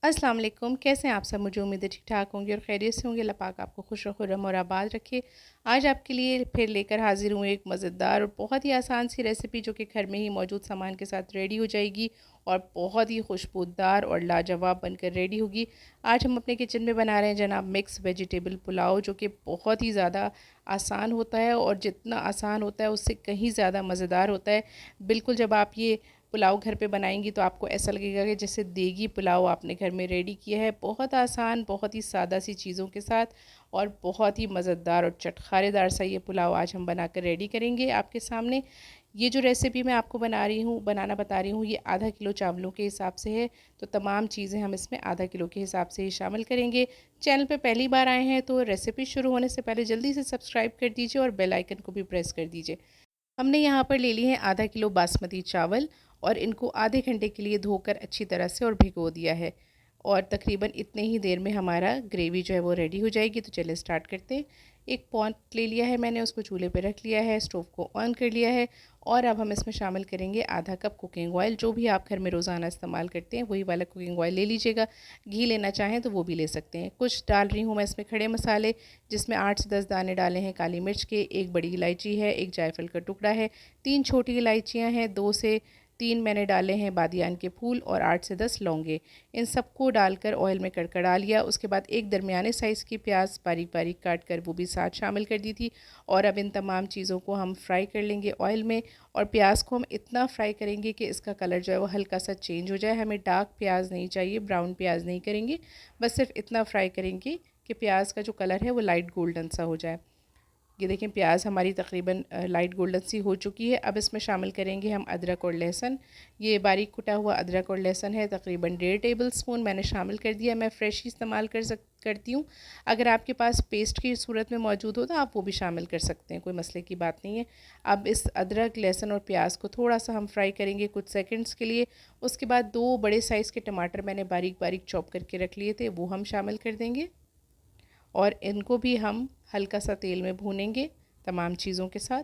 अस्सलाम वालेकुम। कैसे हैं आप सब? मुझे उम्मीद है ठीक-ठाक होंगे और खैरियत से होंगे। अल्लाह पाक आपको खुश खुर्रम और आबाद रखे। आज आपके लिए फिर लेकर हाज़िर हूँ एक मज़ेदार और बहुत ही आसान सी रेसिपी जो कि घर में ही मौजूद सामान के साथ रेडी हो जाएगी और बहुत ही खुशबूदार और लाजवाब बनकर रेडी होगी। आज हम अपने किचन में बना रहे हैं जनाब मिक्स वेजिटेबल पुलाव, जो कि बहुत ही ज़्यादा आसान होता है और जितना आसान होता है उससे कहीं ज़्यादा मज़ेदार होता है। बिल्कुल जब आप ये पुलाव घर पे बनाएंगी तो आपको ऐसा लगेगा कि जैसे देगी पुलाव आपने घर में रेडी किया है। बहुत आसान, बहुत ही सादा सी चीज़ों के साथ और बहुत ही मज़ेदार और चटखारेदार सा ये पुलाव आज हम बनाकर रेडी करेंगे आपके सामने। ये जो रेसिपी मैं आपको बनाना बता रही हूँ, ये आधा किलो चावलों के हिसाब से है। तो तमाम चीज़ें हम इसमें आधा किलो के हिसाब से ही शामिल करेंगे। चैनल पे पहली बार आए हैं तो रेसिपी शुरू होने से पहले जल्दी से सब्सक्राइब कर दीजिए और बेल आइकन को भी प्रेस कर दीजिए। हमने यहाँ पर ले लिए हैं आधा किलो बासमती चावल और इनको आधे घंटे के लिए धोकर अच्छी तरह से और भिगो दिया है। और तकरीबन इतने ही देर में हमारा ग्रेवी जो है वो रेडी हो जाएगी। तो चलिए स्टार्ट करते हैं। एक पॉट ले लिया है मैंने, उसको चूल्हे पे रख लिया है, स्टोव को ऑन कर लिया है और अब हम इसमें शामिल करेंगे आधा कप कुकिंग ऑयल। जो भी आप घर में रोज़ाना इस्तेमाल करते हैं वही वाला कुकिंग ऑयल ले लीजिएगा। घी लेना चाहें तो वो भी ले सकते हैं। कुछ डाल रही हूँ मैं इसमें खड़े मसाले, जिसमें 8 से 10 दाने डाले हैं काली मिर्च के, एक बड़ी इलायची है, एक जायफल का टुकड़ा है, 3 छोटी इलायचियाँ हैं, 2 से 3 मैंने डाले हैं बादियान के फूल और 8 से 10 लौंगे। इन सबको डालकर ऑयल में कड़कड़ा लिया। उसके बाद एक दरमियाने साइज़ की प्याज बारीक बारीक काट कर वो भी साथ शामिल कर दी थी। और अब इन तमाम चीज़ों को हम फ्राई कर लेंगे ऑयल में। और प्याज को हम इतना फ्राई करेंगे कि इसका कलर जो है वो हल्का सा चेंज हो जाए। हमें डार्क प्याज नहीं चाहिए, ब्राउन प्याज नहीं करेंगे, बस सिर्फ इतना फ्राई करेंगे कि प्याज का जो कलर है वो लाइट गोल्डन सा हो जाए। ये देखें प्याज हमारी तकरीबन लाइट गोल्डन सी हो चुकी है। अब इसमें शामिल करेंगे हम अदरक और लहसुन। ये बारीक कुटा हुआ अदरक और लहसुन है, तकरीबन 1.5 टेबल स्पून मैंने शामिल कर दिया। मैं फ़्रेश ही इस्तेमाल करती हूँ। अगर आपके पास पेस्ट की सूरत में मौजूद हो तो आप वो भी शामिल कर सकते हैं, कोई मसले की बात नहीं है। अब इस अदरक लहसुन और प्याज को थोड़ा सा हम फ्राई करेंगे कुछ सेकेंड्स के लिए। उसके बाद 2 बड़े साइज़ के टमाटर मैंने बारीक बारीक चॉप करके रख लिए थे, वो हम शामिल कर देंगे और इनको भी हम हल्का सा तेल में भूनेंगे तमाम चीज़ों के साथ।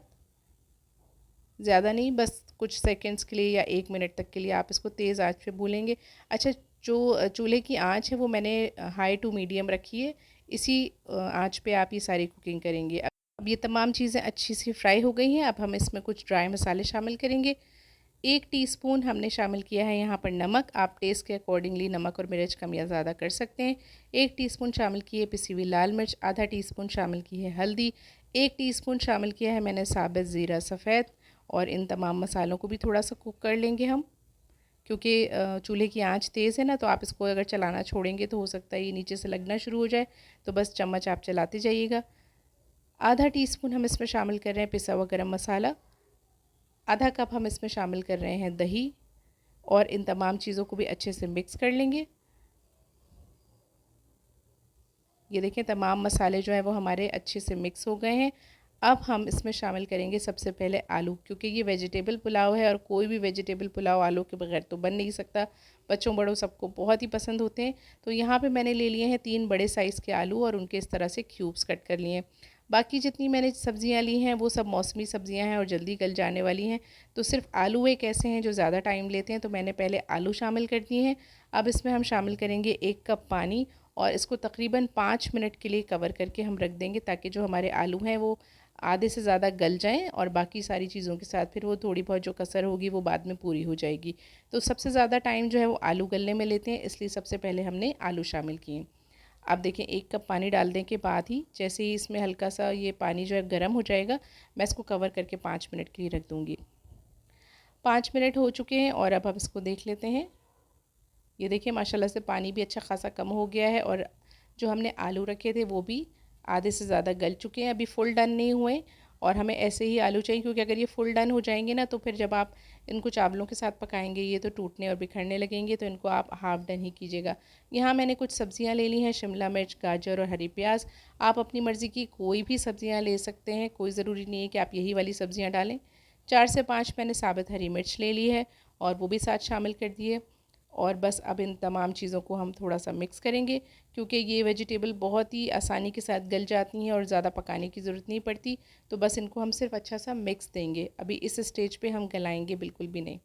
ज़्यादा नहीं, बस कुछ सेकंड्स के लिए या 1 मिनट तक के लिए आप इसको तेज़ आंच पे भूनेंगे। अच्छा, जो चूल्हे की आंच है वो मैंने हाई टू मीडियम रखी है। इसी आंच पे आप ये सारी कुकिंग करेंगे। अब ये तमाम चीज़ें अच्छी सी फ्राई हो गई हैं। अब हम इसमें कुछ ड्राई मसाले शामिल करेंगे। 1 टीस्पून हमने शामिल किया है यहाँ पर नमक। आप टेस्ट के अकॉर्डिंगली नमक और मिर्च कम या ज़्यादा कर सकते हैं। 1 टीस्पून शामिल की है पिसी हुई लाल मिर्च, आधा टीस्पून शामिल की है हल्दी, 1 टीस्पून शामिल किया है मैंने साबित ज़ीरा सफ़ेद। और इन तमाम मसालों को भी थोड़ा सा कुक कर लेंगे हम, क्योंकि चूल्हे की आंच तेज़ है ना, तो आप इसको अगर चलाना छोड़ेंगे तो हो सकता है ये नीचे से लगना शुरू हो जाए। तो बस चम्मच आप चलाते जाइएगा। आधा टीस्पून हम इसमें शामिल कर रहे हैं पिसा हुआ गरम मसाला। आधा कप हम इसमें शामिल कर रहे हैं दही और इन तमाम चीज़ों को भी अच्छे से मिक्स कर लेंगे। ये देखें तमाम मसाले जो हैं वो हमारे अच्छे से मिक्स हो गए हैं। अब हम इसमें शामिल करेंगे सबसे पहले आलू, क्योंकि ये वेजिटेबल पुलाव है और कोई भी वेजिटेबल पुलाव आलू के बगैर तो बन नहीं सकता। बच्चों बड़ों सबको बहुत ही पसंद होते हैं। तो यहाँ पे मैंने ले लिए हैं 3 बड़े साइज़ के आलू और उनके इस तरह से क्यूब्स कट कर लिए हैं। बाकी जितनी मैंने सब्ज़ियाँ ली हैं वो सब मौसमी सब्ज़ियाँ हैं और जल्दी गल जाने वाली हैं। तो सिर्फ आलू एक ऐसे हैं जो ज़्यादा टाइम लेते हैं, तो मैंने पहले आलू शामिल कर दिए हैं। अब इसमें हम शामिल करेंगे 1 कप पानी और इसको तकरीबन 5 मिनट के लिए कवर करके हम रख देंगे, ताकि जो हमारे आलू हैं वो आधे से ज़्यादा गल जाएं और बाकी सारी चीज़ों के साथ फिर वो थोड़ी बहुत जो कसर होगी वो बाद में पूरी हो जाएगी। तो सबसे ज़्यादा टाइम जो है वो आलू गलने में लेते हैं, इसलिए सबसे पहले हमने आलू शामिल किए। अब देखें 1 कप पानी डालने के बाद ही जैसे ही इसमें हल्का सा ये पानी जो है गर्म हो जाएगा, मैं इसको कवर करके 5 मिनट के लिए रख दूँगी। 5 मिनट हो चुके हैं और अब हम इसको देख लेते हैं। ये देखिए माशाल्लाह से पानी भी अच्छा खासा कम हो गया है और जो हमने आलू रखे थे वो भी आधे से ज़्यादा गल चुके हैं। अभी फुल डन नहीं हुए और हमें ऐसे ही आलू चाहिए, क्योंकि अगर ये फुल डन हो जाएंगे ना तो फिर जब आप इनको चावलों के साथ पकाएंगे ये तो टूटने और बिखरने लगेंगे। तो इनको आप हाफ़ डन ही कीजिएगा। यहाँ मैंने कुछ सब्ज़ियाँ ले ली हैं, शिमला मिर्च, गाजर और हरी प्याज। आप अपनी मर्ज़ी की कोई भी सब्ज़ियाँ ले सकते हैं, कोई ज़रूरी नहीं है कि आप यही वाली सब्ज़ियाँ डालें। 4 से 5 मैंने साबित हरी मिर्च ले ली है और वो भी साथ शामिल कर दिए। और बस अब इन तमाम चीज़ों को हम थोड़ा सा मिक्स करेंगे, क्योंकि ये वेजिटेबल बहुत ही आसानी के साथ गल जाती हैं और ज़्यादा पकाने की ज़रूरत नहीं पड़ती। तो बस इनको हम सिर्फ अच्छा सा मिक्स देंगे। अभी इस स्टेज पे हम गलाएंगे बिल्कुल भी नहीं।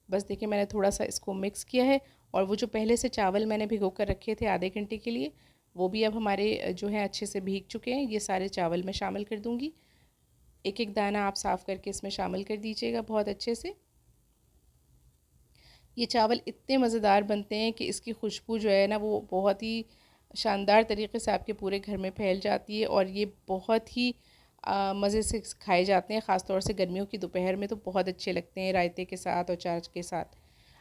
बस देखिए मैंने थोड़ा सा इसको मिक्स किया है और वो जो पहले से चावल मैंने भिगो कर रखे थे आधे घंटे के लिए, वो भी अब हमारे जो है अच्छे से भीग चुके हैं। ये सारे चावल मैं शामिल कर दूँगी। एक एक दाना आप साफ़ करके इसमें शामिल कर दीजिएगा बहुत अच्छे से। ये चावल इतने मज़ेदार बनते हैं कि इसकी खुशबू जो है ना वो बहुत ही शानदार तरीके से आपके पूरे घर में फैल जाती है, और ये बहुत ही मज़े से खाए जाते हैं। ख़ास तौर से गर्मियों की दोपहर में तो बहुत अच्छे लगते हैं रायते के साथ और चार के साथ।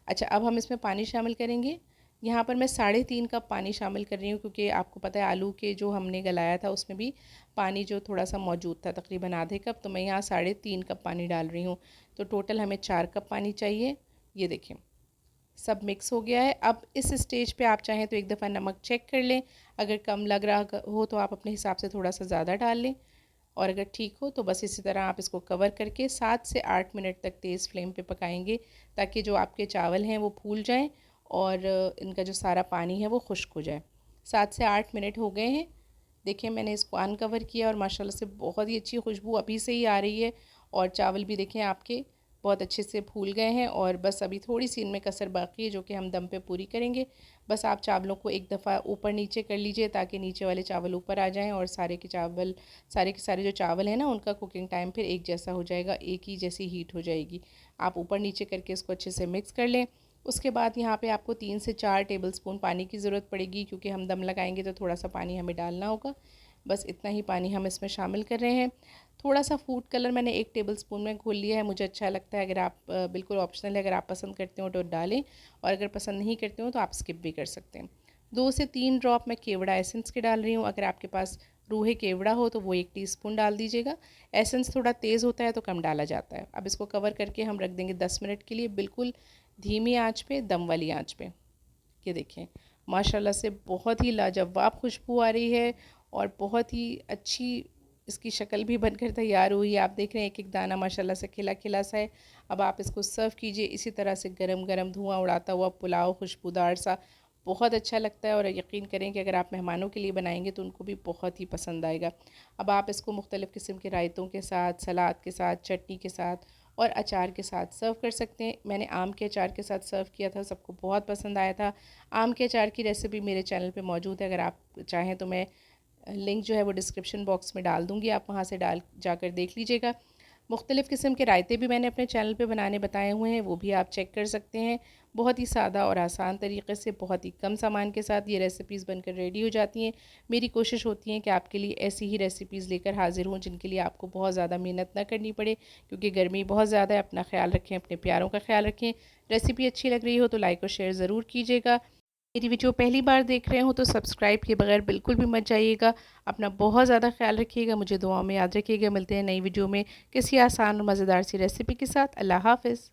अच्छा, अब हम इसमें पानी शामिल करेंगे। यहाँ पर मैं 3.5 कप पानी शामिल कर रही हूँ, क्योंकि आपको पता है आलू के जो हमने गलाया था उसमें भी पानी जो थोड़ा सा मौजूद था, तकरीबन आधे कप, तो मैं यहाँ 3.5 कप पानी डाल रही हूँ। तो टोटल हमें 4 कप पानी चाहिए। ये देखें सब मिक्स हो गया है। अब इस स्टेज पे आप चाहें तो एक दफ़ा नमक चेक कर लें। अगर कम लग रहा हो तो आप अपने हिसाब से थोड़ा सा ज़्यादा डाल लें, और अगर ठीक हो तो बस इसी तरह आप इसको कवर करके 7 से 8 मिनट तक तेज़ फ्लेम पे पकाएंगे, ताकि जो आपके चावल हैं वो फूल जाएं और इनका जो सारा पानी है वो खुश्क हो जाए। 7 से 8 मिनट हो गए हैं। देखिए मैंने इसको अनकवर किया और माशाल्लाह से बहुत ही अच्छी खुशबू अभी से ही आ रही है, और चावल भी देखें आपके बहुत अच्छे से फूल गए हैं। और बस अभी थोड़ी सी इनमें कसर बाकी है जो कि हम दम पे पूरी करेंगे। बस आप चावलों को एक दफ़ा ऊपर नीचे कर लीजिए, ताकि नीचे वाले चावल ऊपर आ जाएं, और सारे के सारे जो चावल हैं ना उनका कुकिंग टाइम फिर एक जैसा हो जाएगा, एक ही जैसी हीट हो जाएगी। आप ऊपर नीचे करके इसको अच्छे से मिक्स कर लें। उसके बाद यहाँ पे आपको 3 से 4 टेबलस्पून पानी की ज़रूरत पड़ेगी, क्योंकि हम दम लगाएंगे तो थोड़ा सा पानी हमें डालना होगा। बस इतना ही पानी हम इसमें शामिल कर रहे हैं। थोड़ा सा फूड कलर मैंने 1 टेबलस्पून में घोल लिया है, मुझे अच्छा लगता है। अगर आप बिल्कुल ऑप्शनल है, अगर आप पसंद करते हो तो डालें, और अगर पसंद नहीं करते हो तो आप स्किप भी कर सकते हैं। 2 से 3 ड्रॉप मैं केवड़ा एसेंस के डाल रही हूँ। अगर आपके पास रूहे केवड़ा हो तो वो 1 टीस्पून डाल दीजिएगा। एसेंस थोड़ा तेज़ होता है तो कम डाला जाता है। अब इसको कवर करके हम रख देंगे 10 मिनट के लिए, बिल्कुल धीमी आँच पे, दम वाली आँच पे। ये देखें माशाल्लाह से बहुत ही लाजवाब खुशबू आ रही है, और बहुत ही अच्छी इसकी शक्ल भी बनकर तैयार हुई है। आप देख रहे हैं एक एक दाना माशाल्लाह से खिला खिला सा है। अब आप इसको सर्व कीजिए इसी तरह से, गरम गरम धुआं उड़ाता हुआ पुलाव खुशबूदार सा, बहुत अच्छा लगता है। और यकीन करें कि अगर आप मेहमानों के लिए बनाएंगे तो उनको भी बहुत ही पसंद आएगा। अब आप इसको मुख्तलिफ़ किस्म के रायतों के साथ, सलाद के साथ, चटनी के साथ और अचार के साथ सर्व कर सकते हैं। मैंने आम के अचार के साथ सर्व किया था, सबको बहुत पसंद आया था। आम के अचार की रेसिपी मेरे चैनल पे मौजूद है, अगर आप चाहें तो मैं लिंक जो है वो डिस्क्रिप्शन बॉक्स में डाल दूँगी, आप वहाँ से जाकर देख लीजिएगा। मुख्तलिफ़ किस्म के रायते भी मैंने अपने चैनल पे बनाने बताए हुए हैं, वो भी आप चेक कर सकते हैं। बहुत ही सादा और आसान तरीके से, बहुत ही कम सामान के साथ ये रेसिपीज़ बनकर रेडी हो जाती हैं। मेरी कोशिश होती है कि आपके लिए ऐसी ही रेसिपीज़ लेकर हाज़िर हूँ, जिनके लिए आपको बहुत ज़्यादा मेहनत ना करनी पड़े, क्योंकि गर्मी बहुत ज़्यादा है। अपना ख़्याल रखें, अपने प्यारों का ख़्याल रखें। रेसिपी अच्छी लग रही हो तो लाइक और शेयर ज़रूर कीजिएगा। मेरी वीडियो पहली बार देख रहे हो तो सब्सक्राइब किए बगैर बिल्कुल भी मत जाइएगा। अपना बहुत ज़्यादा ख्याल रखिएगा, मुझे दुआओं में याद रखिएगा। मिलते हैं नई वीडियो में किसी आसान और मज़ेदार सी रेसिपी के साथ। अल्लाह हाफ़िज़।